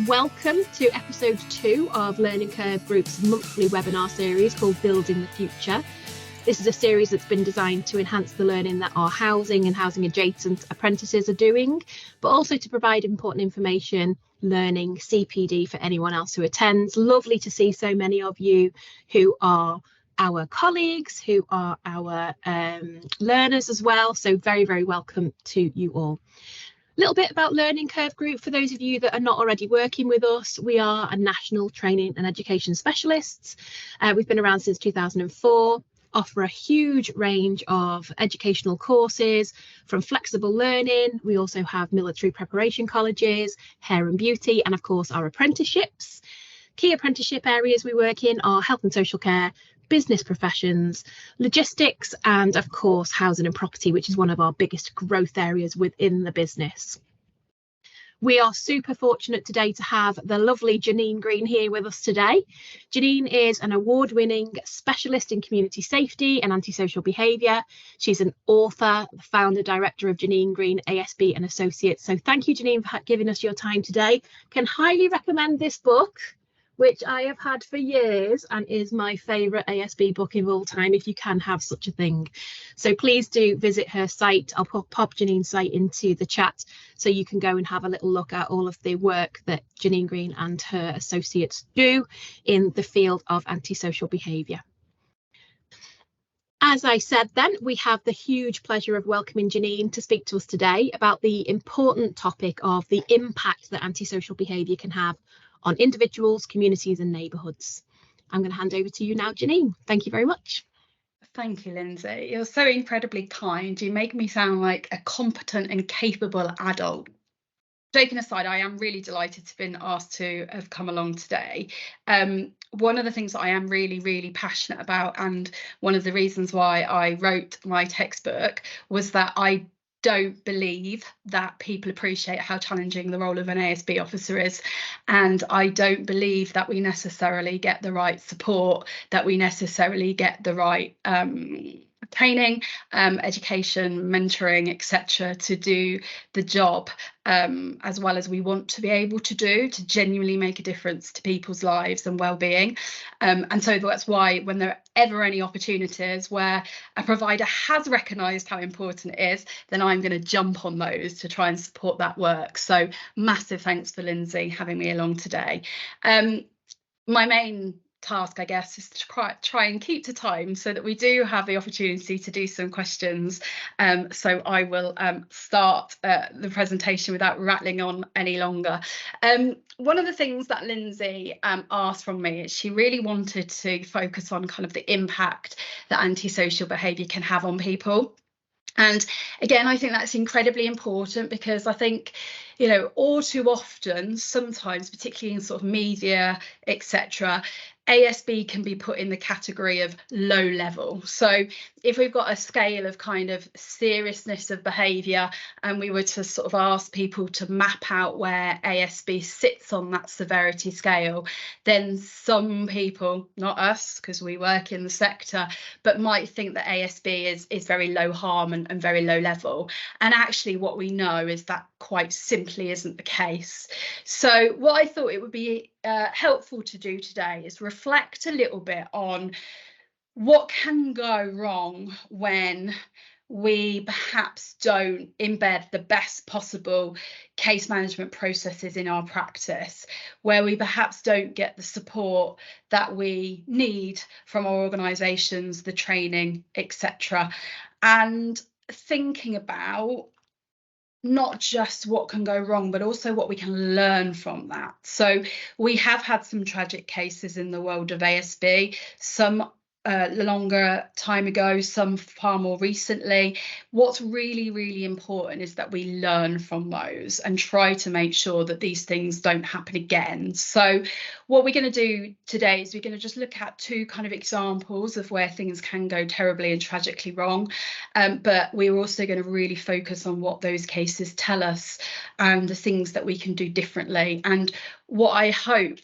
Welcome to episode 2 of Learning Curve Group's monthly webinar series called Building the Future. This is a series that's been designed to enhance the learning that our housing and housing adjacent apprentices are doing, but also to provide important information, learning, CPD for anyone else who attends. Lovely to see so many of you who are our colleagues, who are our learners as well. So very, very welcome to you all. A little bit about Learning Curve Group for those of you that are not already working with us. We are a national training and education specialists. We've been around since 2004, offer a huge range of educational courses from flexible learning. We also have military preparation colleges, hair and beauty, and of course our apprenticeships. Key apprenticeship areas we work in are health and social care, business professions, logistics, and of course housing and property, which is one of our biggest growth areas within the business. We are super fortunate today to have the lovely Janine Green here with us today. Janine is an award-winning specialist in community safety and anti-social behaviour. She's an author, the founder, director of Janine Green ASB Associates. So thank you, Janine, for giving us your time today. Can highly recommend this book, which I have had for years and is my favourite ASB book of all time, if you can have such a thing. So please do visit her site. I'll pop Janine's site into the chat so you can go and have a little look at all of the work that Janine Green and her associates do in the field of antisocial behaviour. As I said then, we have the huge pleasure of welcoming Janine to speak to us today about the important topic of the impact that antisocial behaviour can have on individuals, communities and neighbourhoods. I'm going to hand over to you now, Janine. Thank you very much. Thank you, Lindsay. You're so incredibly kind. You make me sound like a competent and capable adult. Joking aside, I am really delighted to have been asked to have come along today. One of the things that I am really passionate about, and one of the reasons why I wrote my textbook, was that I don't believe that people appreciate how challenging the role of an ASB officer is, and I don't believe that we necessarily get the right support, that we necessarily get the right training, education, mentoring, etc. to do the job as well as we want to be able to do, to genuinely make a difference to people's lives and well-being. And so that's why when there are ever any opportunities where a provider has recognised how important it is, then I'm going to jump on those to try and support that work. So massive thanks for Lindsay having me along today. My main task, I guess, is to try and keep to time so that we do have the opportunity to do some questions. So I will start the presentation without rattling on any longer. One of the things that Lindsay asked from me is she really wanted to focus on kind of the impact that antisocial behaviour can have on people. And again, I think that's incredibly important because I think, you know, all too often, sometimes, particularly in sort of media, etc., ASB can be put in the category of low level. So if we've got a scale of kind of seriousness of behaviour and we were to sort of ask people to map out where ASB sits on that severity scale, then some people, not us because we work in the sector, but might think that ASB is very low harm and very low level. And actually what we know is that quite simply isn't the case. So what I thought it would be helpful to do today is reflect a little bit on what can go wrong when we perhaps don't embed the best possible case management processes in our practice, where we perhaps don't get the support that we need from our organisations, the training, etc. And thinking about not just what can go wrong, but also what we can learn from that. So we have had some tragic cases in the world of ASB, some longer time ago, some far more recently. What's really important is that we learn from those and try to make sure that these things don't happen again. So what we're going to do today is we're going to just look at two kind of examples of where things can go terribly and tragically wrong, but we're also going to really focus on what those cases tell us and the things that we can do differently. And what I hope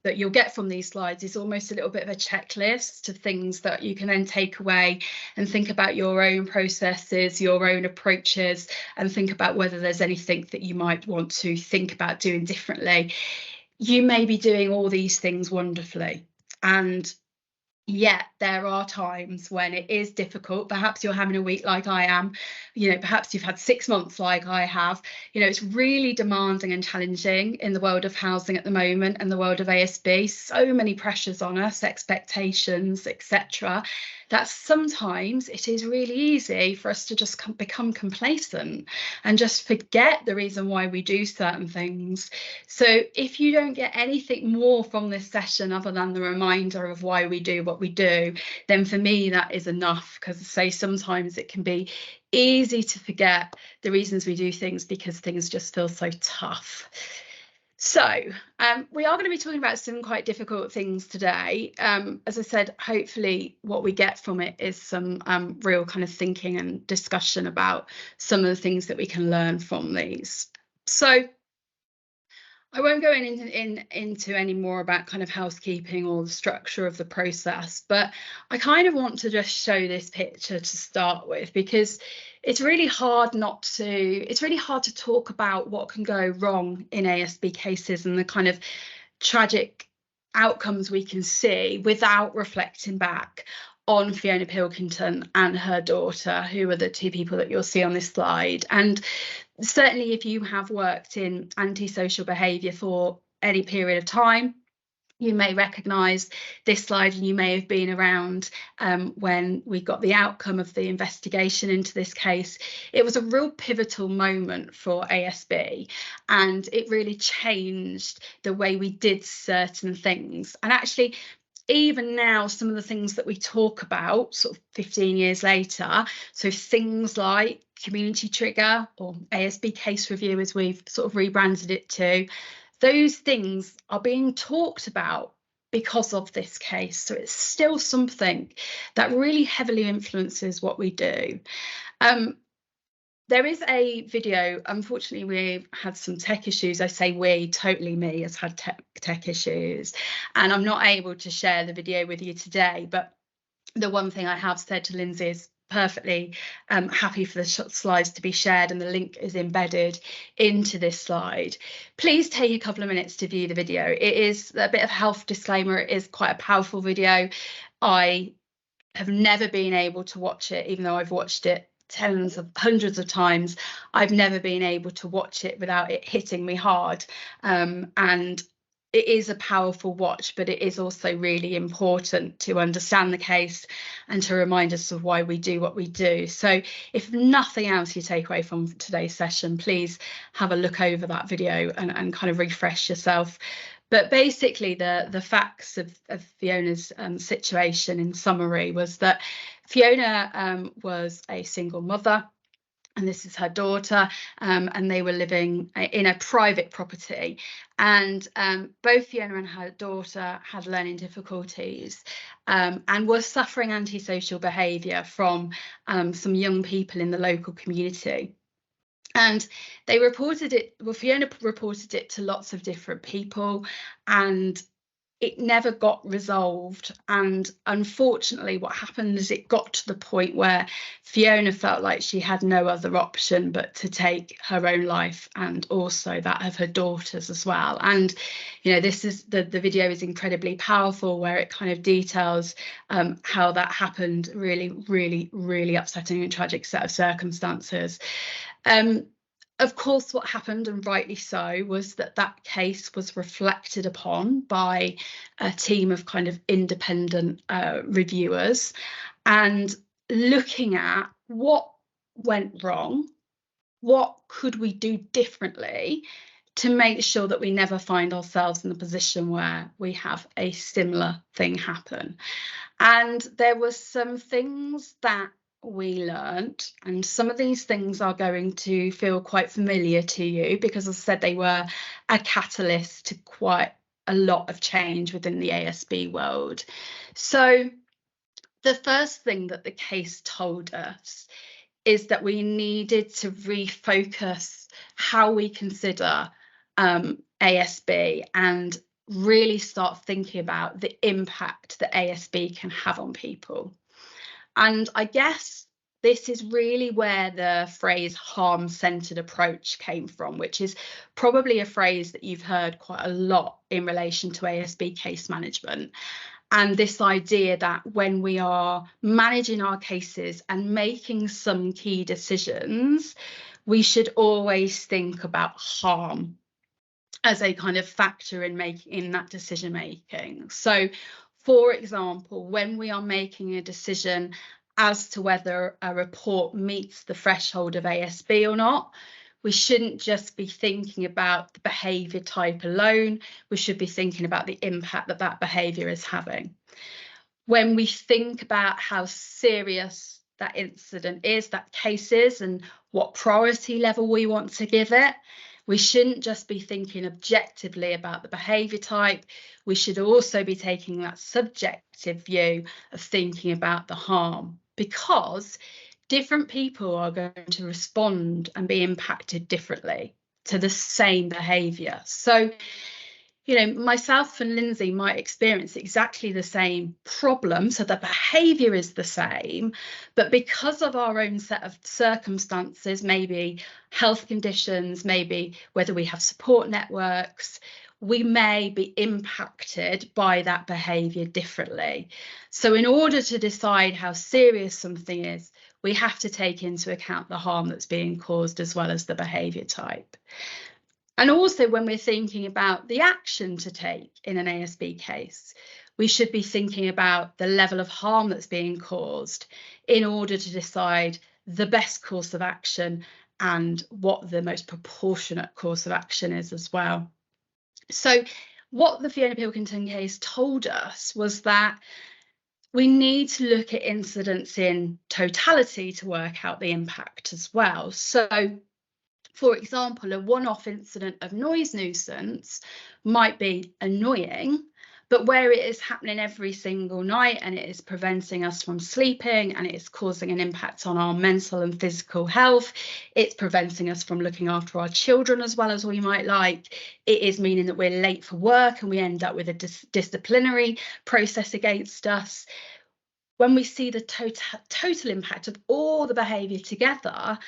that you'll get from these slides is almost a little bit of a checklist of things that you can then take away and think about your own processes, your own approaches, and think about whether there's anything that you might want to think about doing differently. You may be doing all these things wonderfully, and yet there are times when it is difficult. Perhaps you're having a week like I am, perhaps you've had 6 months like I have. It's really demanding and challenging in the world of housing at the moment and the world of ASB. So many pressures on us, expectations, etc., that sometimes it is really easy for us to just become complacent and just forget the reason why we do certain things. So if you don't get anything more from this session other than the reminder of why we do what we do, then for me that is enough, because I say sometimes it can be easy to forget the reasons we do things because things just feel so tough. So we are going to be talking about some quite difficult things today. As I said, hopefully what we get from it is some real kind of thinking and discussion about some of the things that we can learn from these. So I won't go into any more about kind of housekeeping or the structure of the process, but I kind of want to just show this picture to start with, because it's really hard to talk about what can go wrong in ASB cases and the kind of tragic outcomes we can see without reflecting back on Fiona Pilkington and her daughter, who are the two people that you'll see on this slide. And certainly if you have worked in anti-social behaviour for any period of time, you may recognise this slide, and you may have been around when we got the outcome of the investigation into this case. It was a real pivotal moment for ASB, and it really changed the way we did certain things. And actually, even now, some of the things that we talk about sort of 15 years later, so things like community trigger or ASB case review, as we've sort of rebranded it to, those things are being talked about because of this case. So it's still something that really heavily influences what we do. There is a video. Unfortunately, we've had some tech issues. I say we, totally me, has had tech issues, and I'm not able to share the video with you today. But the one thing I have said to Lindsay is perfectly happy for the slides to be shared, and the link is embedded into this slide. Please take a couple of minutes to view the video. It is a bit of health disclaimer. It is quite a powerful video. I have never been able to watch it, even though I've watched it hundreds of times. I've never been able to watch it without it hitting me hard, and it is a powerful watch, but it is also really important to understand the case and to remind us of why we do what we do. So if nothing else you take away from today's session, please have a look over that video and kind of refresh yourself. But basically the facts of Fiona's situation in summary was that Fiona was a single mother, and this is her daughter, and they were living in a private property, and both Fiona and her daughter had learning difficulties and were suffering antisocial behaviour from some young people in the local community. And they reported it, well, Fiona reported it to lots of different people, and it never got resolved. And unfortunately, what happened is it got to the point where Fiona felt like she had no other option but to take her own life, and also that of her daughters as well. And this is the video is incredibly powerful, where it kind of details how that happened. Really upsetting and tragic set of circumstances. Of course, what happened, and rightly so, was that case was reflected upon by a team of kind of independent reviewers, and looking at what went wrong, what could we do differently to make sure that we never find ourselves in a position where we have a similar thing happen. And there were some things that we learned, and some of these things are going to feel quite familiar to you, because as I said, they were a catalyst to quite a lot of change within the ASB world. So the first thing that the case told us is that we needed to refocus how we consider ASB and really start thinking about the impact that ASB can have on people. And I guess this is really where the phrase harm-centred approach came from, which is probably a phrase that you've heard quite a lot in relation to ASB case management. And this idea that when we are managing our cases and making some key decisions, we should always think about harm as a kind of factor in that decision making. So, for example, when we are making a decision as to whether a report meets the threshold of ASB or not, we shouldn't just be thinking about the behaviour type alone. We should be thinking about the impact that that behaviour is having. When we think about how serious that incident is, that case is, and what priority level we want to give it, we shouldn't just be thinking objectively about the behaviour type. We should also be taking that subjective view of thinking about the harm, because different people are going to respond and be impacted differently to the same behaviour. So, you know, myself and Lindsay might experience exactly the same problem, so the behaviour is the same, but because of our own set of circumstances, maybe health conditions, maybe whether we have support networks, we may be impacted by that behaviour differently. So in order to decide how serious something is, we have to take into account the harm that's being caused as well as the behaviour type. And also, when we're thinking about the action to take in an ASB case, we should be thinking about the level of harm that's being caused in order to decide the best course of action and what the most proportionate course of action is as well. So what the Fiona Pilkington case told us was that we need to look at incidents in totality to work out the impact as well. So, for example, a one-off incident of noise nuisance might be annoying, but where it is happening every single night and it is preventing us from sleeping and it is causing an impact on our mental and physical health, it's preventing us from looking after our children as well as we might like, it is meaning that we're late for work and we end up with a disciplinary process against us. When we see the total impact of all the behaviour together,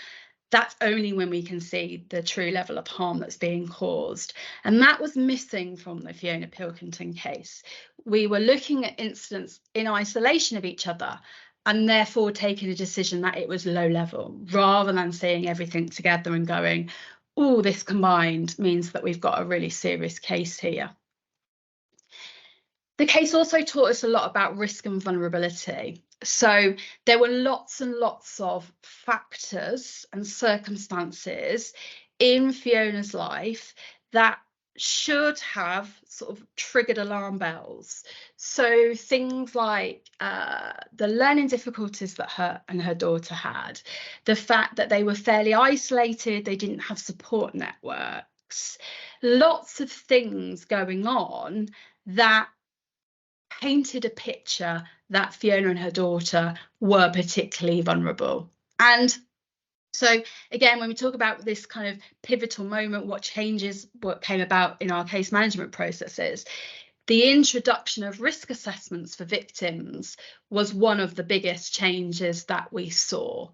that's only when we can see the true level of harm that's being caused. And that was missing from the Fiona Pilkington case. We were looking at incidents in isolation of each other and therefore taking a decision that it was low level, rather than seeing everything together and going, oh, this combined means that we've got a really serious case here. The case also taught us a lot about risk and vulnerability. So there were lots and lots of factors and circumstances in Fiona's life that should have sort of triggered alarm bells. So things like the learning difficulties that her and her daughter had, the fact that they were fairly isolated, they didn't have support networks, lots of things going on that painted a picture that Fiona and her daughter were particularly vulnerable. And so again, when we talk about this kind of pivotal moment, what came about in our case management processes, the introduction of risk assessments for victims was one of the biggest changes that we saw.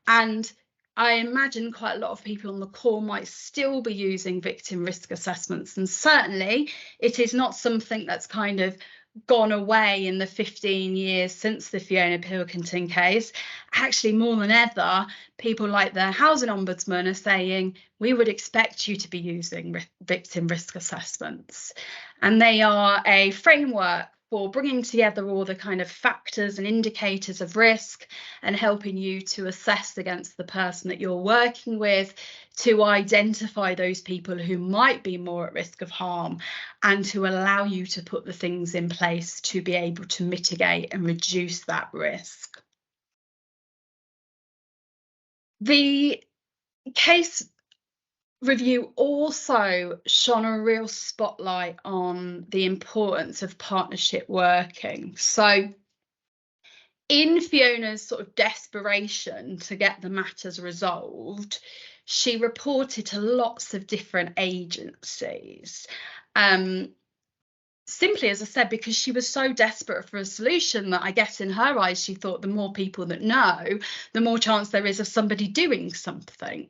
And I imagine quite a lot of people on the call might still be using victim risk assessments. And certainly it is not something that's kind of gone away in the 15 years since the Fiona Pilkington case. Actually, more than ever, people like the Housing Ombudsman are saying, we would expect you to be using victim risk assessments. And they are a framework for bringing together all the kind of factors and indicators of risk and helping you to assess against the person that you're working with, to identify those people who might be more at risk of harm and to allow you to put the things in place to be able to mitigate and reduce that risk. The case review also shone a real spotlight on the importance of partnership working. So in Fiona's sort of desperation to get the matters resolved, she reported to lots of different agencies. simply, as I said, because she was so desperate for a solution that I guess in her eyes she thought the more people that know, the more chance there is of somebody doing something.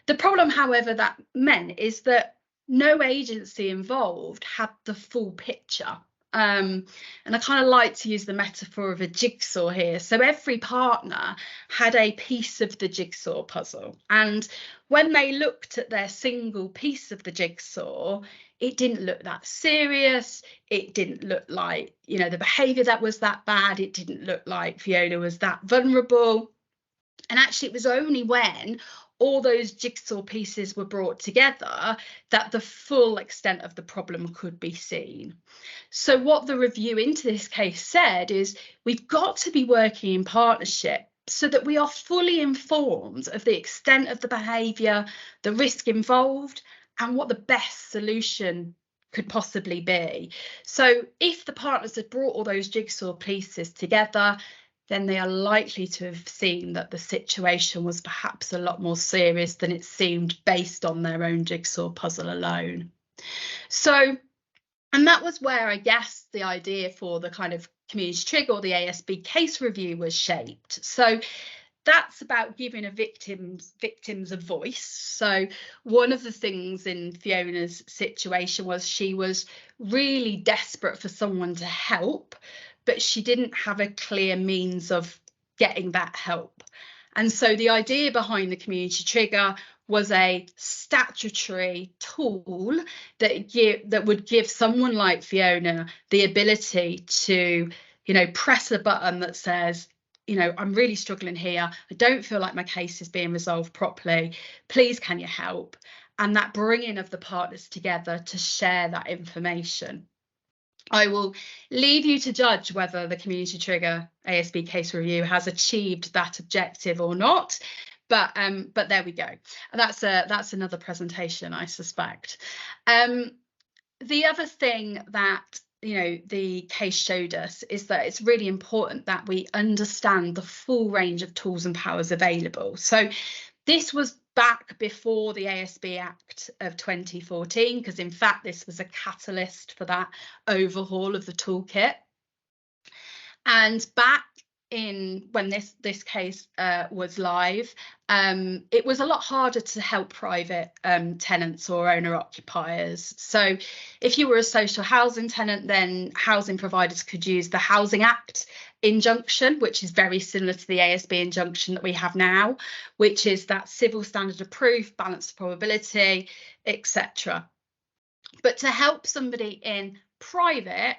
The problem, however, that meant is that no agency involved had the full picture. And I kind of like to use the metaphor of a jigsaw here. So every partner had a piece of the jigsaw puzzle. And when they looked at their single piece of the jigsaw, it didn't look that serious. It didn't look like, you know, the behaviour that was that bad. It didn't look like Fiona was that vulnerable. And actually, it was only when all those jigsaw pieces were brought together that the full extent of the problem could be seen. So what the review into this case said is we've got to be working in partnership so that we are fully informed of the extent of the behaviour, the risk involved, and what the best solution could possibly be. So if the partners had brought all those jigsaw pieces together, then they are likely to have seen that the situation was perhaps a lot more serious than it seemed based on their own jigsaw puzzle alone. So, and that was where I guess the idea for the kind of community trigger or the ASB case review was shaped. So that's about giving victims a voice. So one of the things in Fiona's situation was she was really desperate for someone to help, but she didn't have a clear means of getting that help. And so the idea behind the community trigger was a statutory tool that would give someone like Fiona the ability to, you know, press a button that says, you know, I'm really struggling here. I don't feel like my case is being resolved properly. Please, can you help? And that bringing of the partners together to share that information. I will leave you to judge whether the community trigger ASB case review has achieved that objective or not. But there we go. That's another presentation, I suspect. The other thing that, you know, the case showed us is that it's really important that we understand the full range of tools and powers available. So this was back before the ASB Act of 2014, because in fact this was a catalyst for that overhaul of the toolkit. And back in when this case was live, it was a lot harder to help private tenants or owner occupiers. So if you were a social housing tenant, then housing providers could use the Housing Act injunction, which is very similar to the ASB injunction that we have now, which is that civil standard of proof, balance of probability, etc. But to help somebody in private,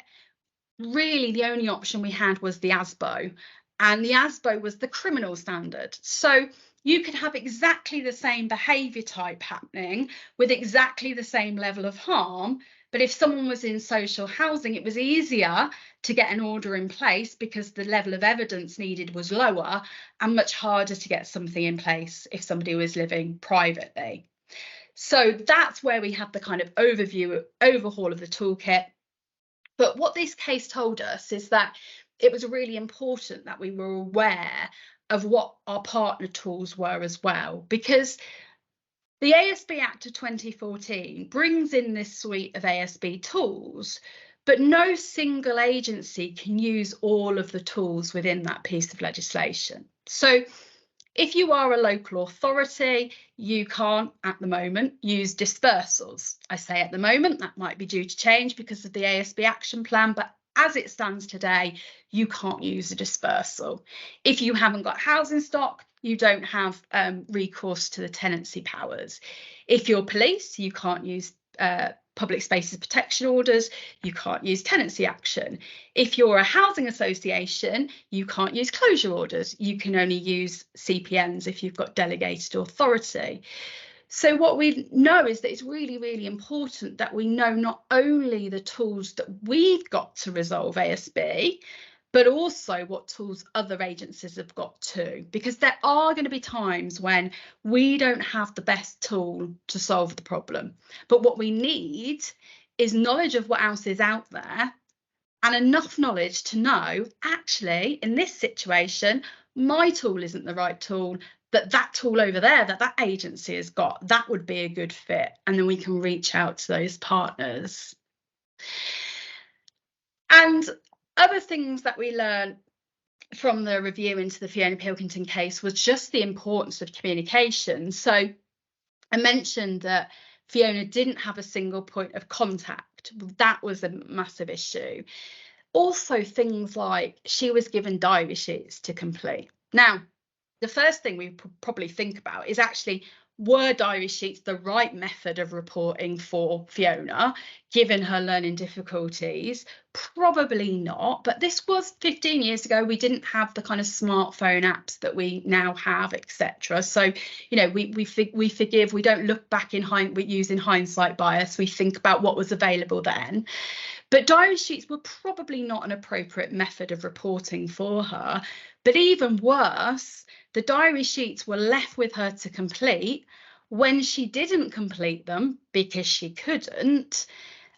really the only option we had was the ASBO, and the ASBO was the criminal standard. So you could have exactly the same behaviour type happening with exactly the same level of harm, but if someone was in social housing, it was easier to get an order in place because the level of evidence needed was lower, and much harder to get something in place if somebody was living privately. So that's where we had the kind of overhaul of the toolkit. But what this case told us is that it was really important that we were aware of what our partner tools were as well, because the ASB Act of 2014 brings in this suite of ASB tools, but no single agency can use all of the tools within that piece of legislation. So if you are a local authority, you can't at the moment use dispersals. I say at the moment, that might be due to change because of the ASB action plan, but as it stands today, you can't use a dispersal. If you haven't got housing stock, you don't have recourse to the tenancy powers. If you're police, you can't use public spaces protection orders, you can't use tenancy action. If you're a housing association, you can't use closure orders. You can only use CPNs if you've got delegated authority. So what we know is that it's really, really important that we know not only the tools that we've got to resolve ASB, but also what tools other agencies have got too, because there are going to be times when we don't have the best tool to solve the problem. But what we need is knowledge of what else is out there and enough knowledge to know, actually, in this situation, my tool isn't the right tool, but that tool over there that agency has got, that would be a good fit. And then we can reach out to those partners. And other things that we learned from the review into the Fiona Pilkington case was just the importance of communication. So I mentioned that Fiona didn't have a single point of contact. That was a massive issue. Also, things like she was given diary sheets to complete. Now, the first thing we probably think about is actually, were diary sheets the right method of reporting for Fiona, given her learning difficulties? Probably not, but this was 15 years ago. We didn't have the kind of smartphone apps that we now have, etc. So, you know, we forgive, we don't look back we're using hindsight bias, we think about what was available then. But diary sheets were probably not an appropriate method of reporting for her. But even worse, the diary sheets were left with her to complete. When she didn't complete them because she couldn't,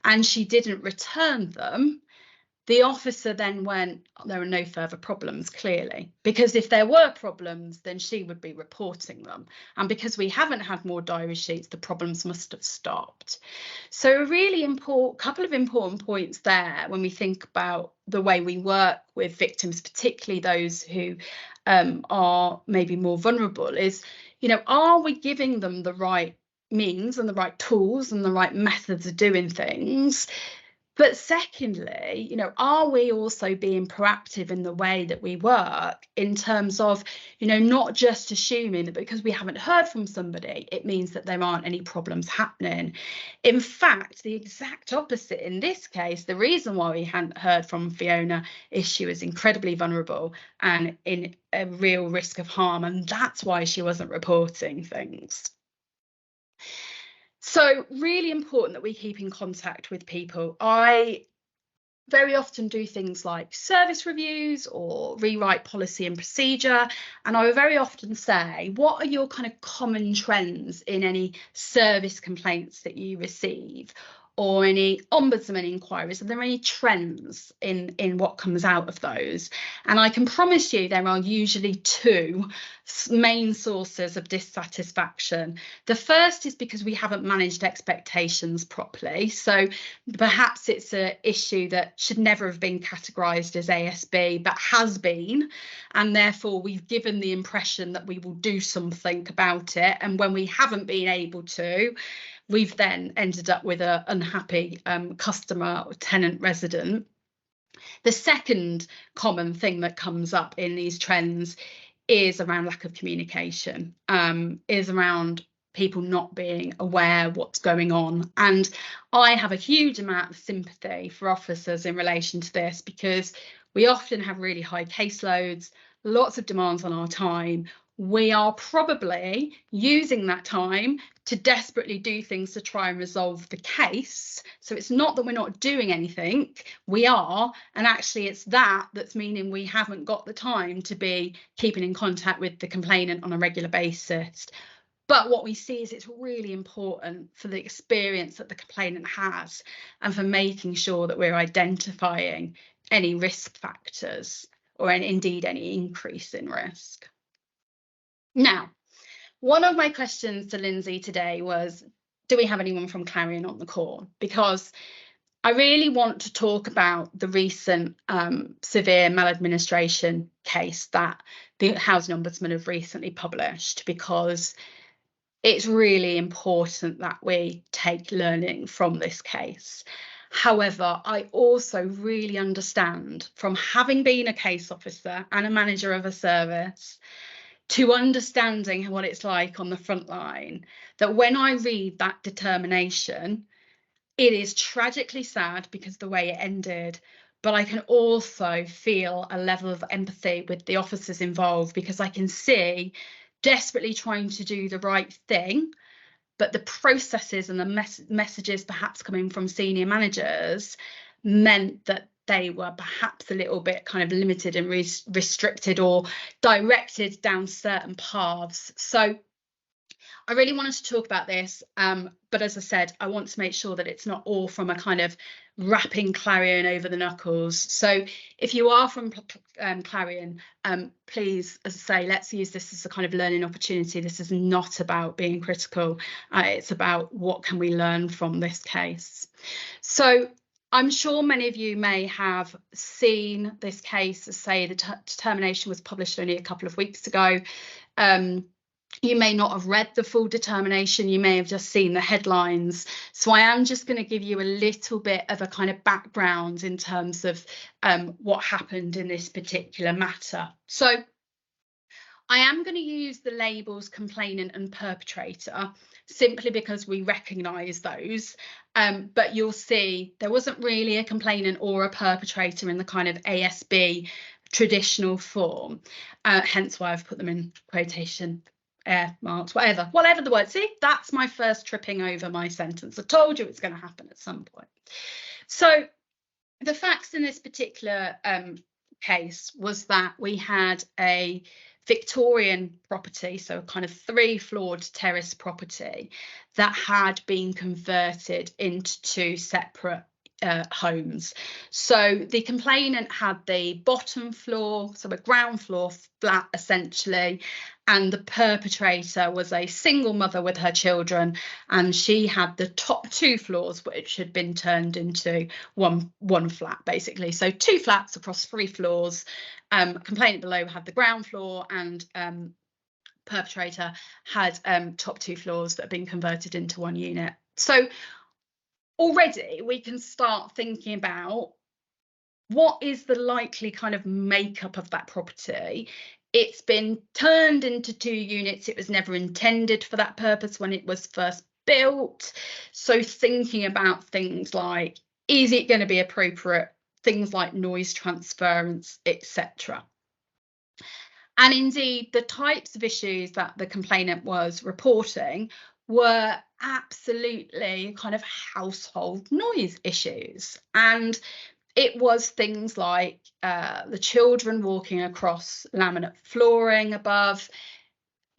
and she didn't return them, the officer then went, there are no further problems, clearly, because if there were problems, then she would be reporting them. And because we haven't had more diary sheets, the problems must have stopped. So a really couple of important points there when we think about the way we work with victims, particularly those who are maybe more vulnerable, is, you know, are we giving them the right means and the right tools and the right methods of doing things? But secondly, you know, are we also being proactive in the way that we work, in terms of, you know, not just assuming that because we haven't heard from somebody, it means that there aren't any problems happening. In fact, the exact opposite in this case. The reason why we hadn't heard from Fiona is she was incredibly vulnerable and in a real risk of harm, and that's why she wasn't reporting things. So really important that we keep in contact with people. I very often do things like service reviews or rewrite policy and procedure, and I will very often say, what are your kind of common trends in any service complaints that you receive, or any ombudsman inquiries? Are there any trends in what comes out of those? And I can promise you there are usually two main sources of dissatisfaction. The first is because we haven't managed expectations properly. So perhaps it's an issue that should never have been categorised as ASB, but has been, and therefore we've given the impression that we will do something about it, and when we haven't been able to, we've then ended up with an unhappy customer or tenant resident. The second common thing that comes up in these trends is around lack of communication, is around people not being aware what's going on. And I have a huge amount of sympathy for officers in relation to this, because we often have really high caseloads, lots of demands on our time. We are probably using that time to desperately do things to try and resolve the case. So it's not that we're not doing anything, we are, and actually it's that's meaning we haven't got the time to be keeping in contact with the complainant on a regular basis. But what we see is it's really important for the experience that the complainant has, and for making sure that we're identifying any risk factors, or indeed any increase in risk. Now, one of my questions to Lindsay today was, do we have anyone from Clarion on the call? Because I really want to talk about the recent severe maladministration case that the Housing Ombudsman have recently published, because it's really important that we take learning from this case. However, I also really understand, from having been a case officer and a manager of a service, to understanding what it's like on the front line, that when I read that determination, it is tragically sad because the way it ended, but I can also feel a level of empathy with the officers involved, because I can see desperately trying to do the right thing, but the processes and the messages perhaps coming from senior managers meant that they were perhaps a little bit kind of limited and restricted, or directed down certain paths. So I really wanted to talk about this, but as I said, I want to make sure that it's not all from a kind of wrapping Clarion over the knuckles. So if you are from Clarion, please, as I say, let's use this as a kind of learning opportunity. This is not about being critical. It's about what can we learn from this case. So I'm sure many of you may have seen this case. As say, the determination was published only a couple of weeks ago. You may not have read the full determination, you may have just seen the headlines. So I am just going to give you a little bit of a kind of background in terms of what happened in this particular matter. So I am going to use the labels complainant and perpetrator simply because we recognise those. But you'll see there wasn't really a complainant or a perpetrator in the kind of ASB traditional form, hence why I've put them in quotation marks, whatever the word. See, that's my first tripping over my sentence. I told you it's going to happen at some point. So the facts in this particular case was that we had a Victorian property, so a kind of 3-floored terrace property that had been converted into 2 separate homes. So the complainant had the bottom floor, so a ground floor flat essentially, and the perpetrator was a single mother with her children, and she had the top 2 floors, which had been turned into one flat basically. So 2 flats across 3 floors. Complainant below had the ground floor, and perpetrator had top 2 floors that had been converted into 1 unit. So already we can start thinking about what is the likely kind of makeup of that property. It's been turned into 2 units. It was never intended for that purpose when it was first built. So thinking about things like, is it going to be appropriate? Things like noise transference, etc. And indeed, the types of issues that the complainant was reporting were absolutely kind of household noise issues. And it was things like the children walking across laminate flooring above.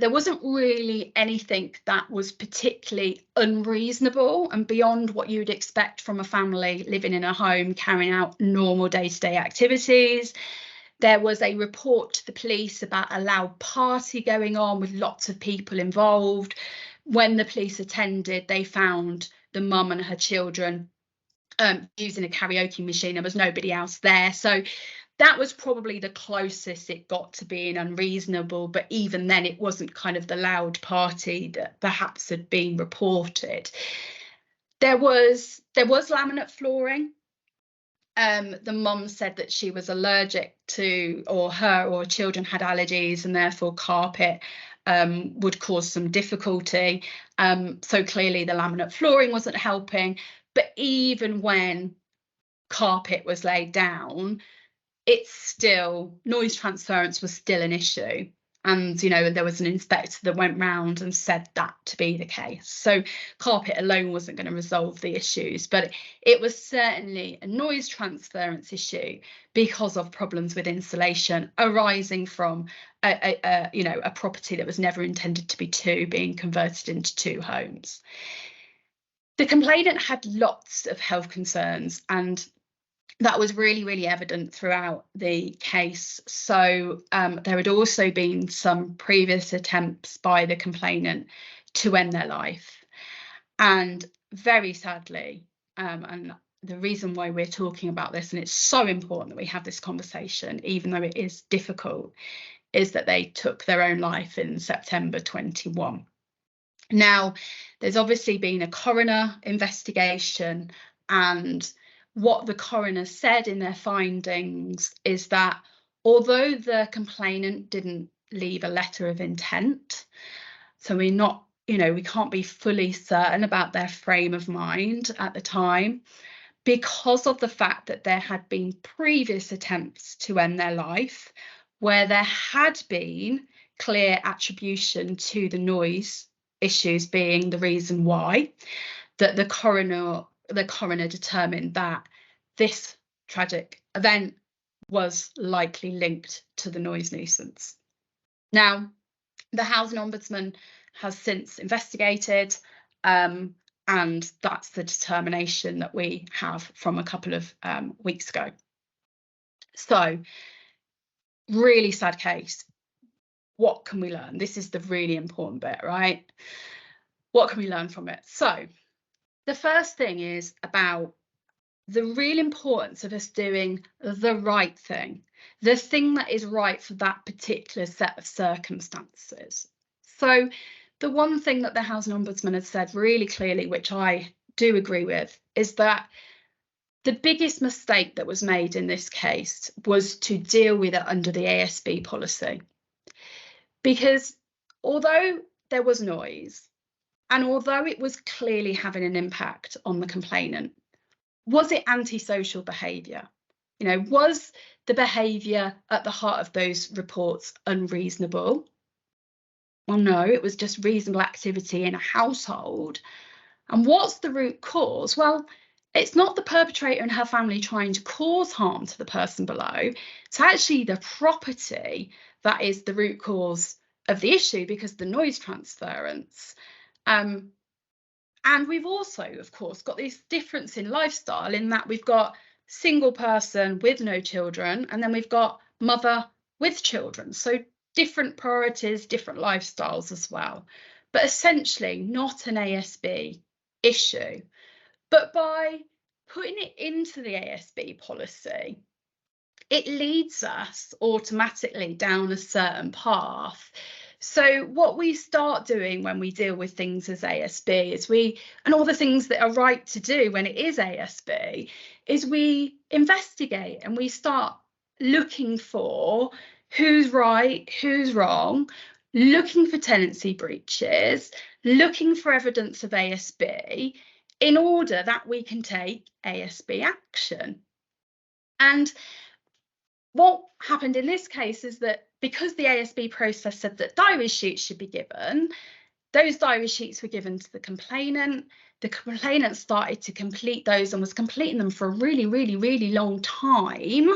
There wasn't really anything that was particularly unreasonable and beyond what you'd expect from a family living in a home carrying out normal day-to-day activities. There was a report to the police about a loud party going on with lots of people involved. When the police attended, they found the mum and her children using a karaoke machine. There was nobody else there. So that was probably the closest it got to being unreasonable. But even then, it wasn't kind of the loud party that perhaps had been reported. There was laminate flooring. The mum said that she was allergic to, or her or children had allergies, and therefore carpet would cause some difficulty. So clearly the laminate flooring wasn't helping. But even when carpet was laid down, it's still, noise transference was still an issue. And, you know, there was an inspector that went round and said that to be the case. So carpet alone wasn't going to resolve the issues, but it was certainly a noise transference issue because of problems with insulation arising from a property that was never intended to be 2 being converted into 2 homes. The complainant had lots of health concerns, and that was really, really evident throughout the case. So there had also been some previous attempts by the complainant to end their life. And very sadly, and the reason why we're talking about this, and it's so important that we have this conversation, even though it is difficult, is that they took their own life in September 21. Now, there's obviously been a coroner investigation, and what the coroner said in their findings is that although the complainant didn't leave a letter of intent, so we're not, we can't be fully certain about their frame of mind at the time, because of the fact that there had been previous attempts to end their life where there had been clear attribution to the noise issues being the reason why, that the coroner determined that this tragic event was likely linked to the noise nuisance. Now, the Housing Ombudsman has since investigated, and that's the determination that we have from a couple of weeks ago. So, really sad case. What can we learn? This is the really important bit, right? What can we learn from it? So, the first thing is about the real importance of us doing the right thing, the thing that is right for that particular set of circumstances. So the one thing that the Housing Ombudsman has said really clearly, which I do agree with, is that the biggest mistake that was made in this case was to deal with it under the ASB policy. Because although there was noise, and although it was clearly having an impact on the complainant, was it antisocial behaviour? You know, was the behaviour at the heart of those reports unreasonable? Well, no, it was just reasonable activity in a household. And what's the root cause? Well, it's not the perpetrator and her family trying to cause harm to the person below. It's actually the property that is the root cause of the issue, because the noise transference. And we've also, of course, got this difference in lifestyle, in that we've got single person with no children, and then we've got mother with children. So different priorities, different lifestyles as well. But essentially not an ASB issue. But by putting it into the ASB policy, it leads us automatically down a certain path. So what we start doing when we deal with things as ASB is and all the things that are right to do when it is ASB, is we investigate and we start looking for who's right, who's wrong, looking for tenancy breaches, looking for evidence of ASB, in order that we can take ASB action. And what happened in this case is that because the ASB process said that diary sheets should be given, those diary sheets were given to the complainant. The complainant started to complete those and was completing them for a really, really, really long time,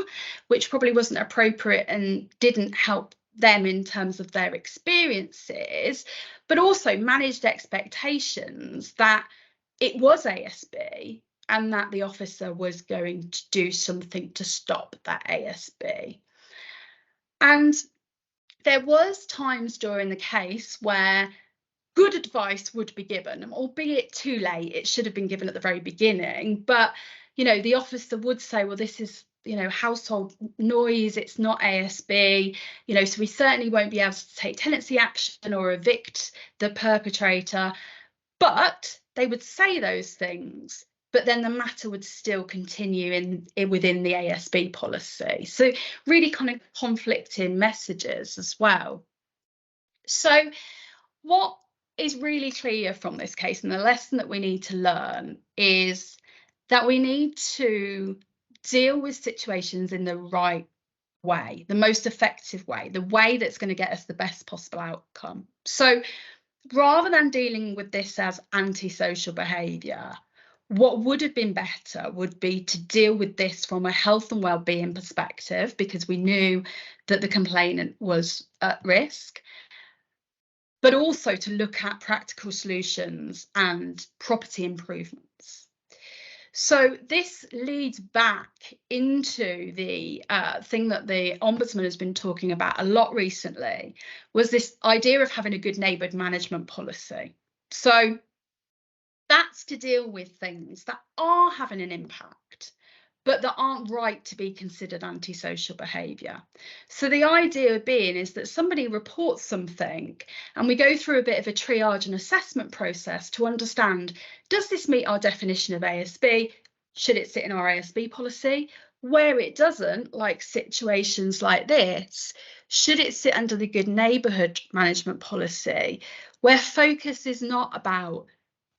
which probably wasn't appropriate and didn't help them in terms of their experiences, but also managed expectations that it was ASB and that the officer was going to do something to stop that ASB. And there was times during the case where good advice would be given, albeit too late. It should have been given at the very beginning. But, you know, the officer would say, well, this is, you know, household noise, it's not ASB, you know, so we certainly won't be able to take tenancy action or evict the perpetrator. But they would say those things, but then the matter would still continue within the ASB policy. So really kind of conflicting messages as well. So what is really clear from this case, and the lesson that we need to learn, is that we need to deal with situations in the right way, the most effective way, the way that's going to get us the best possible outcome. So rather than dealing with this as antisocial behaviour, what would have been better would be to deal with this from a health and well-being perspective, because we knew that the complainant was at risk, but also to look at practical solutions and property improvements. So this leads back into the thing that the Ombudsman has been talking about a lot recently, was this idea of having a good neighbourhood management policy. So that's to deal with things that are having an impact, but that aren't right to be considered antisocial behaviour. So the idea being is that somebody reports something and we go through a bit of a triage and assessment process to understand, does this meet our definition of ASB? Should it sit in our ASB policy? Where it doesn't, like situations like this, should it sit under the good neighbourhood management policy, where focus is not about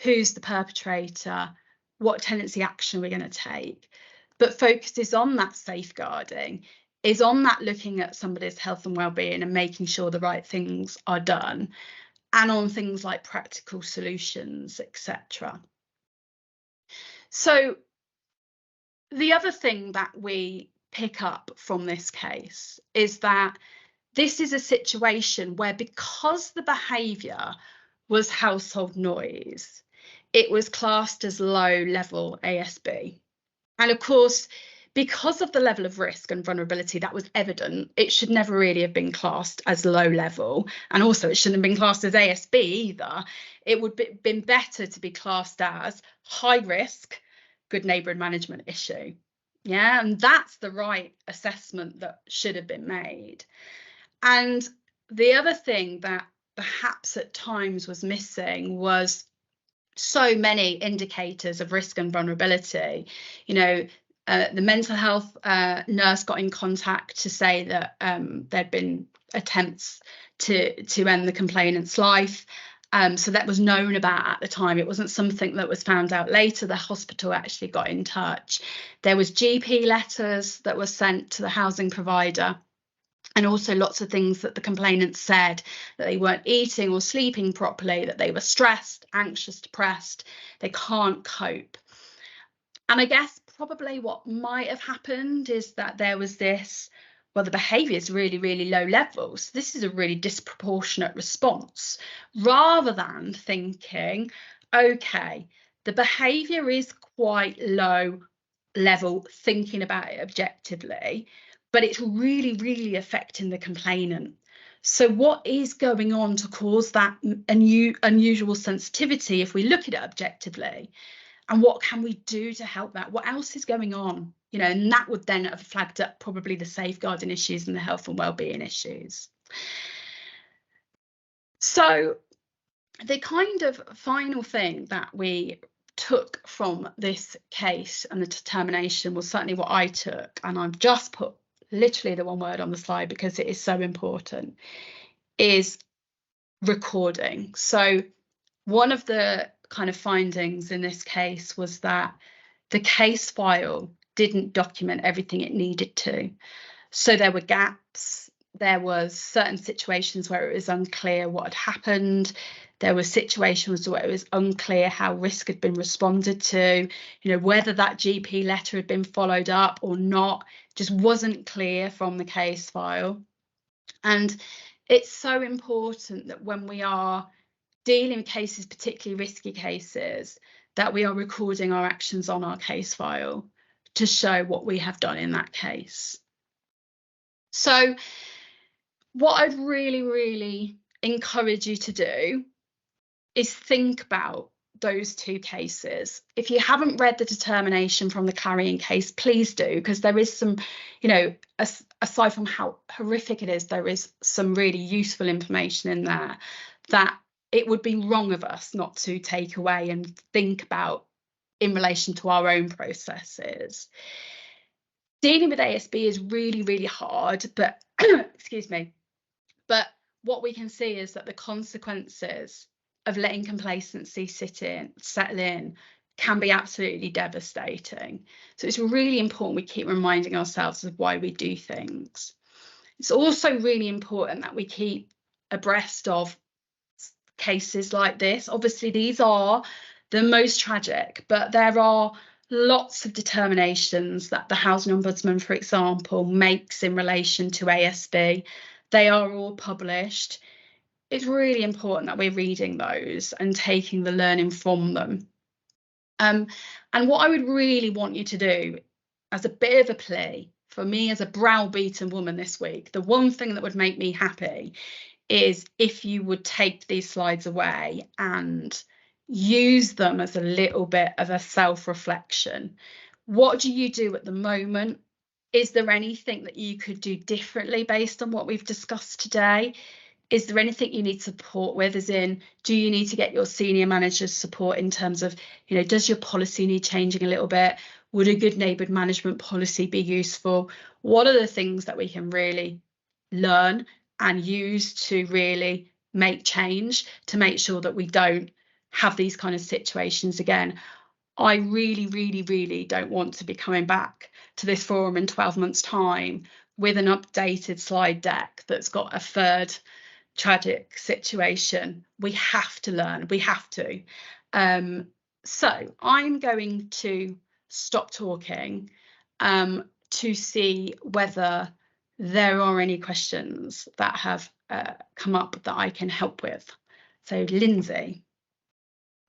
who's the perpetrator, what tenancy action we're going to take, but focus is on that safeguarding, is on that looking at somebody's health and well-being and making sure the right things are done, and on things like practical solutions, etc. So the other thing that we pick up from this case is that this is a situation where, because the behaviour was household noise, it was classed as low-level ASB. And of course, because of the level of risk and vulnerability that was evident, it should never really have been classed as low level. And also it shouldn't have been classed as ASB either. It would have been better to be classed as high risk, good neighbouring management issue. Yeah, and that's the right assessment that should have been made. And the other thing that perhaps at times was missing was so many indicators of risk and vulnerability. You know, the mental health nurse got in contact to say that there'd been attempts to end the complainant's life. So that was known about at the time. It wasn't something that was found out later. The hospital actually got in touch. There was GP letters that were sent to the housing provider, and also lots of things that the complainant said, that they weren't eating or sleeping properly, that they were stressed, anxious, depressed, they can't cope. And I guess probably what might have happened is that there was this, well, the behaviour is really, really low level. So this is a really disproportionate response, rather than thinking, OK, the behaviour is quite low level, thinking about it objectively, but it's really, really affecting the complainant. So what is going on to cause that unusual sensitivity if we look at it objectively? And what can we do to help that? What else is going on? You know, and that would then have flagged up probably the safeguarding issues and the health and wellbeing issues. So the kind of final thing that we took from this case and the determination was certainly what I took, and I've just put literally the one word on the slide because it is so important, is recording. So one of the kind of findings in this case was that the case file didn't document everything it needed to. So there were gaps. There was certain situations where it was unclear what had happened. There were situations where it was unclear how risk had been responded to, you know, whether that GP letter had been followed up or not, just wasn't clear from the case file. And it's so important that when we are dealing with cases, particularly risky cases, that we are recording our actions on our case file to show what we have done in that case. So what I'd really, really encourage you to do is think about those two cases. If you haven't read the determination from the Clarion case, please do, because there is some, you know, aside from how horrific it is, there is some really useful information in there that it would be wrong of us not to take away and think about in relation to our own processes. Dealing with ASB is really, really hard, but excuse me, but what we can see is that the consequences of letting complacency settle in can be absolutely devastating. So it's really important we keep reminding ourselves of why we do things. It's also really important that we keep abreast of cases like this. Obviously, these are the most tragic, but there are lots of determinations that the Housing Ombudsman, for example, makes in relation to ASB. They are all published. It's really important that we're reading those and taking the learning from them. And what I would really want you to do, as a bit of a plea, for me as a browbeaten woman this week, the one thing that would make me happy is if you would take these slides away and use them as a little bit of a self-reflection. What do you do at the moment? Is there anything that you could do differently based on what we've discussed today? Is there anything you need support with, as in, do you need to get your senior manager's support in terms of, you know, does your policy need changing a little bit? Would a good neighbourhood management policy be useful? What are the things that we can really learn and use to really make change to make sure that we don't have these kind of situations again? I really, really, really don't want to be coming back to this forum in 12 months' time with an updated slide deck that's got a third tragic situation. We have to learn, we have to. So I'm going to stop talking to see whether there are any questions that have come up that I can help with. So Lindsay.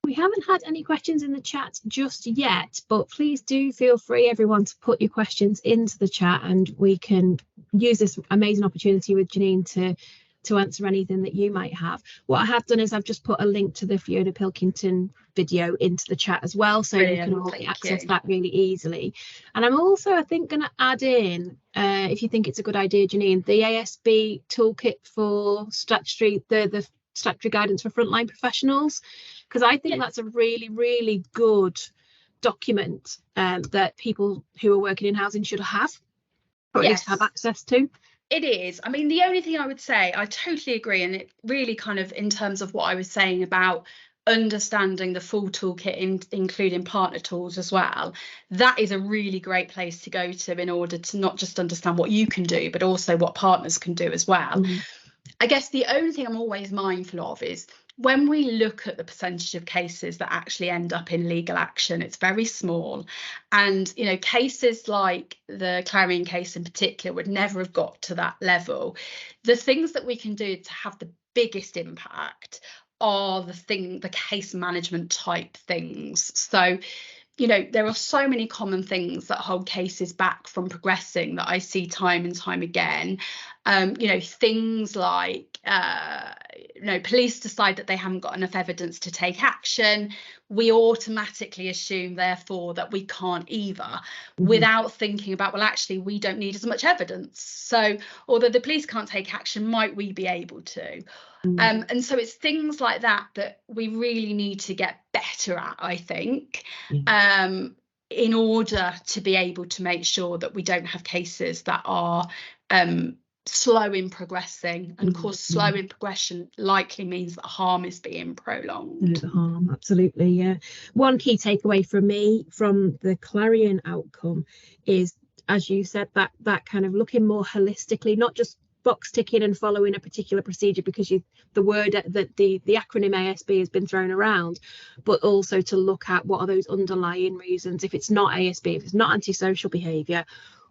We haven't had any questions in the chat just yet, but please do feel free, everyone, to put your questions into the chat, and we can use this amazing opportunity with Janine to answer anything that you might have. What I have done is I've just put a link to the Fiona Pilkington video into the chat as well, so Brilliant, you can all thank access you. that really easily. And I'm also, I think, going to add in, if you think it's a good idea, Janine, the ASB toolkit for statutory, the statutory guidance for frontline professionals, because I think that's a really, really good document that people who are working in housing should have, or at least have access to. It is. I mean, the only thing I would say, I totally agree, and it really kind of, in terms of what I was saying about understanding the full toolkit, including partner tools as well, that is a really great place to go to in order to not just understand what you can do, but also what partners can do as well. I guess the only thing I'm always mindful of is when we look at the percentage of cases that actually end up in legal action, it's very small. And, you know, cases like the Clarion case in particular would never have got to that level. The things that we can do to have the biggest impact are the case management type things. So, you know, there are so many common things that hold cases back from progressing that I see time and time again. You know, things like, you know, police decide that they haven't got enough evidence to take action. We automatically assume, therefore, that we can't either, without thinking about, well, actually, we don't need as much evidence. So, although the police can't take action, might we be able to? And so it's things like that that we really need to get better at, I think, in order to be able to make sure that we don't have cases that are slow in progressing. And of course, slow in progression likely means that harm is being prolonged. The harm, absolutely, yeah. One key takeaway from me from the Clarion outcome is, as you said, that kind of looking more holistically, not just box ticking and following a particular procedure because the word that the acronym ASB has been thrown around, but also to look at what are those underlying reasons. If it's not ASB, if it's not antisocial behaviour,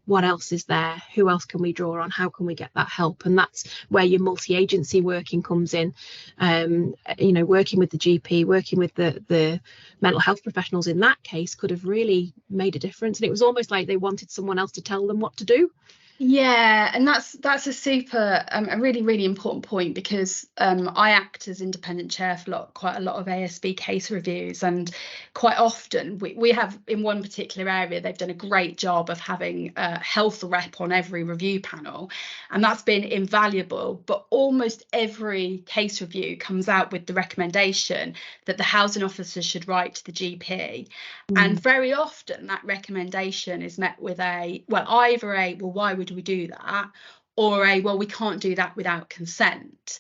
what else is there? Who else can we draw on? How can we get that help? And that's where your multi-agency working comes in. You know, working with the GP, working with the mental health professionals in that case could have really made a difference. And it was almost like they wanted someone else to tell them what to do. Yeah, and that's a super a really, really important point, because I act as independent chair for quite a lot of ASB case reviews, and quite often we have, in one particular area, they've done a great job of having a health rep on every review panel, and that's been invaluable. But almost every case review comes out with the recommendation that the housing officer should write to the GP, and very often that recommendation is met with either a well, why would we do that, or a well, we can't do that without consent.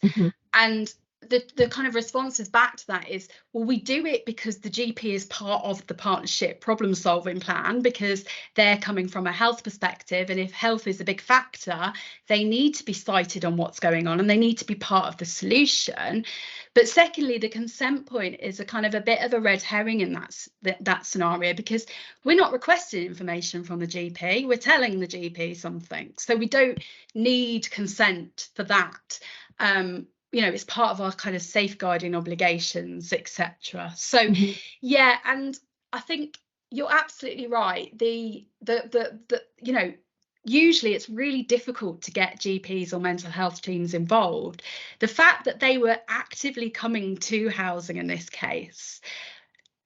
And the kind of responses back to that is, well, we do it because the GP is part of the partnership problem solving plan, because they're coming from a health perspective, and if health is a big factor, they need to be cited on what's going on and they need to be part of the solution. But secondly, the consent point is a kind of a bit of a red herring in that scenario, because we're not requesting information from the GP, we're telling the GP something, so we don't need consent for that. You know, it's part of our kind of safeguarding obligations, etc. So yeah, and I think you're absolutely right. The you know, usually it's really difficult to get GPs or mental health teams involved. The fact that they were actively coming to housing in this case,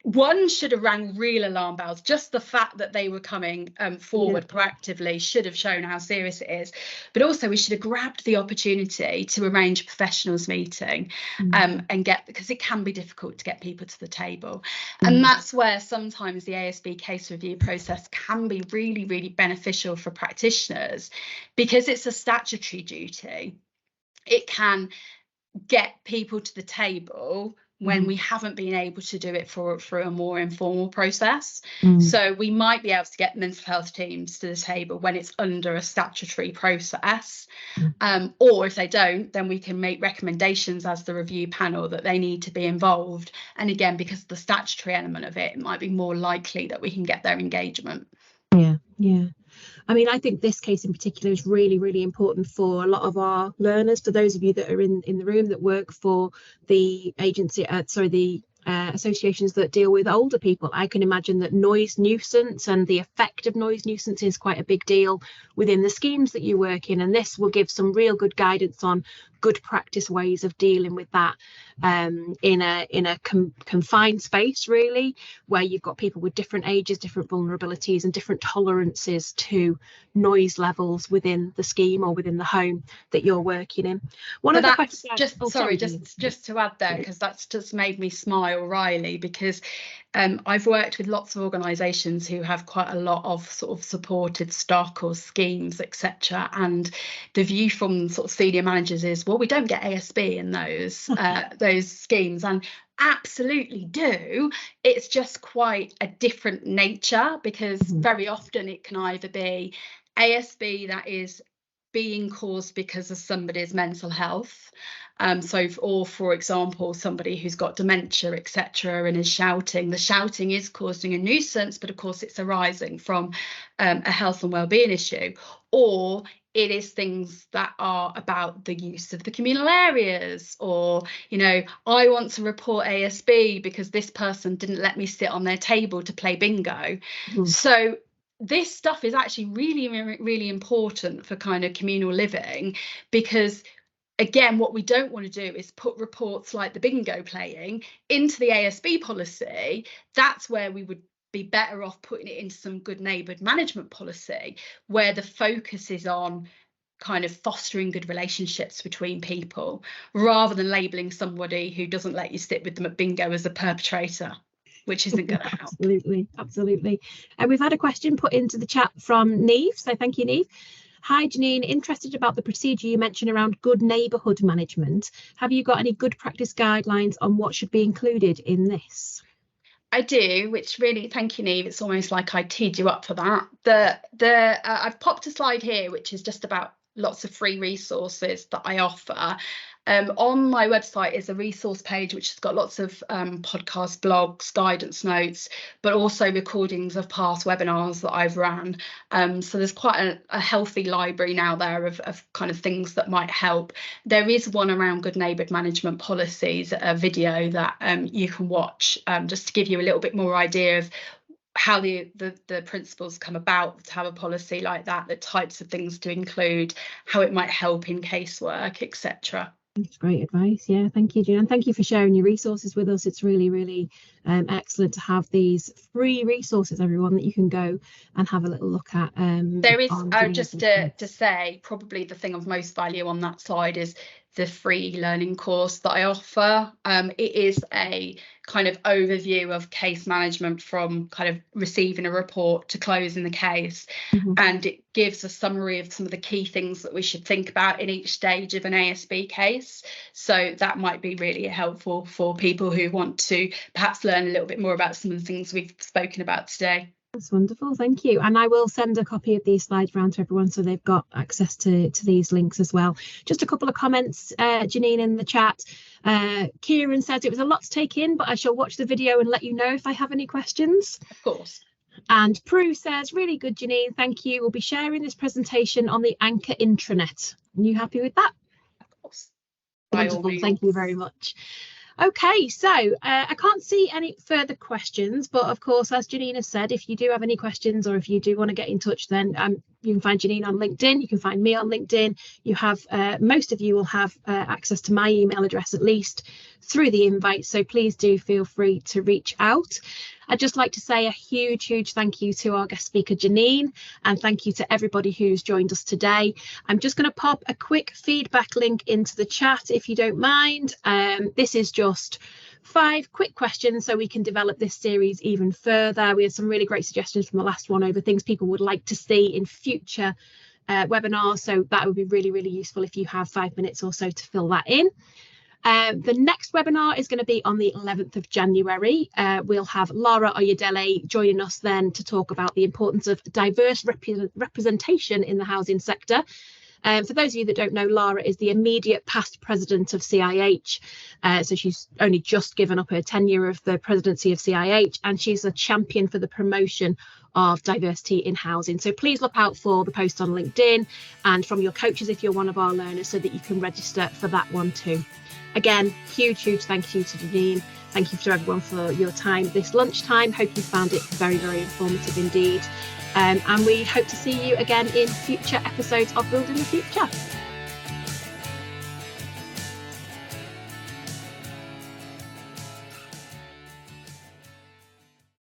one should have rang real alarm bells. Just the fact that they were coming forward proactively should have shown how serious it is. But also we should have grabbed the opportunity to arrange a professionals meeting and because it can be difficult to get people to the table. And that's where sometimes the ASB case review process can be really, really beneficial for practitioners, because it's a statutory duty. It can get people to the table when we haven't been able to do it through a more informal process. So we might be able to get mental health teams to the table when it's under a statutory process, or if they don't, then we can make recommendations as the review panel that they need to be involved. And again, because of the statutory element of it, it might be more likely that we can get their engagement. Yeah. I mean, I think this case in particular is really, really important for a lot of our learners. For those of you that are in the room that work for the agency, the associations that deal with older people, I can imagine that noise nuisance and the effect of noise nuisance is quite a big deal within the schemes that you work in. And this will give some real good guidance on good practice ways of dealing with that in a confined space, really, where you've got people with different ages, different vulnerabilities and different tolerances to noise levels within the scheme or within the home that you're working in. One of the questions, just to add there, because that's just made me smile, Riley, because I've worked with lots of organisations who have quite a lot of sort of supported stock or schemes, etc. And the view from sort of senior managers is, well, we don't get ASB in those schemes, and absolutely do. It's just quite a different nature, because very often it can either be ASB that is being caused because of somebody's mental health, or for example somebody who's got dementia, etc., and is shouting. The shouting is causing a nuisance, but of course it's arising from a health and well-being issue, or it is things that are about the use of the communal areas, or, you know, I want to report ASB because this person didn't let me sit on their table to play bingo. So this stuff is actually really, really important for kind of communal living, because again, what we don't want to do is put reports like the bingo playing into the ASB policy. That's where we would be better off putting it into some good neighbourhood management policy, where the focus is on kind of fostering good relationships between people, rather than labelling somebody who doesn't let you sit with them at bingo as a perpetrator, which isn't going to help. Absolutely. And we've had a question put into the chat from Neve, so thank you, Neve. Hi Janine, interested about the procedure you mentioned around good neighbourhood management. Have you got any good practice guidelines on what should be included in this? I do, which really, thank you, Neve. It's almost like I teed you up for that. I've popped a slide here, which is just about lots of free resources that I offer. On my website is a resource page which has got lots of podcast blogs, guidance notes, but also recordings of past webinars that I've ran. So there's quite a healthy library now there of kind of things that might help. There is one around good neighbourhood management policies, a video that you can watch, just to give you a little bit more idea of how the principles come about to have a policy like that, the types of things to include, how it might help in casework, etc. That's great advice. Yeah, thank you, Janine, and thank you for sharing your resources with us. It's really, really excellent to have these free resources, everyone, that you can go and have a little look at. There is just to say, probably the thing of most value on that slide is the free learning course that I offer. It is a kind of overview of case management from kind of receiving a report to closing the case, and it gives a summary of some of the key things that we should think about in each stage of an ASB case. So that might be really helpful for people who want to perhaps learn a little bit more about some of the things we've spoken about today. That's wonderful, thank you. And I will send a copy of these slides around to everyone so they've got access to these links as well. Just a couple of comments, Janine, in the chat. Kieran says it was a lot to take in, but I shall watch the video and let you know if I have any questions. Of course. And Prue says, really good, Janine, thank you. We'll be sharing this presentation on the Anchor intranet. Are you happy with that? Of course. Wonderful, thank you very much. Okay, so I can't see any further questions, but of course, as Janine has said, if you do have any questions or if you do want to get in touch, then you can find Janine on LinkedIn, you can find me on LinkedIn. You have most of you will have access to my email address, at least through the invite, so please do feel free to reach out. I'd just like to say a huge thank you to our guest speaker Janine, and thank you to everybody who's joined us today. I'm just going to pop a quick feedback link into the chat if you don't mind. This is just 5 quick questions so we can develop this series even further. We had some really great suggestions from the last one over things people would like to see in future webinars, so that would be really useful if you have 5 minutes or so to fill that in. The next webinar is going to be on the 11th of January. We'll have Lara Oyedele joining us then to talk about the importance of diverse representation in the housing sector. For those of you that don't know, Lara is the immediate past president of CIH. So she's only just given up her tenure of the presidency of CIH, and she's a champion for the promotion of diversity in housing. So please look out for the post on LinkedIn and from your coaches if you're one of our learners, so that you can register for that one too. Again, huge thank you to Janine. Thank you to everyone for your time this lunchtime. Hope you found it very informative indeed. And we hope to see you again in future episodes of Building the Future.